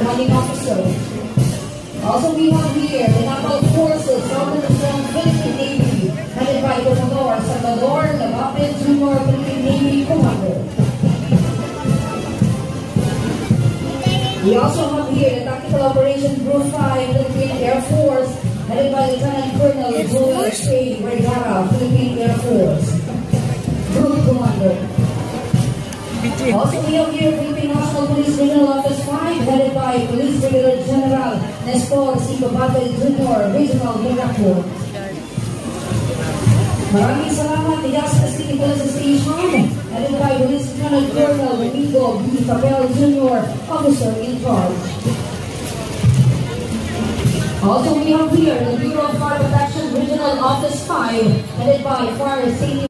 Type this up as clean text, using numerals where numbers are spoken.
commanding officer. Also we have here the Naval Forces, Southern Philippine Navy, headed by Commodore Salvador Nabapit Jr., Philippine Navy Commander. We also have here the Tactical Operation Group 5, Philippine Air Force, headed by Lieutenant Colonel Julius A. Vergara, Philippine Air Force Group Commander. Also we have here Philippine National Police Regional Office 5, headed by Police Brigadier General Nestor C. Babate Jr., Regional Director. Maraming salamat, Legazpi City Police Station, headed by Police Lieutenant Colonel Domingo B. Capel Jr., Officer in Charge. Also we have here the Bureau of Fire Protection Regional Office 5, headed by Fire Safety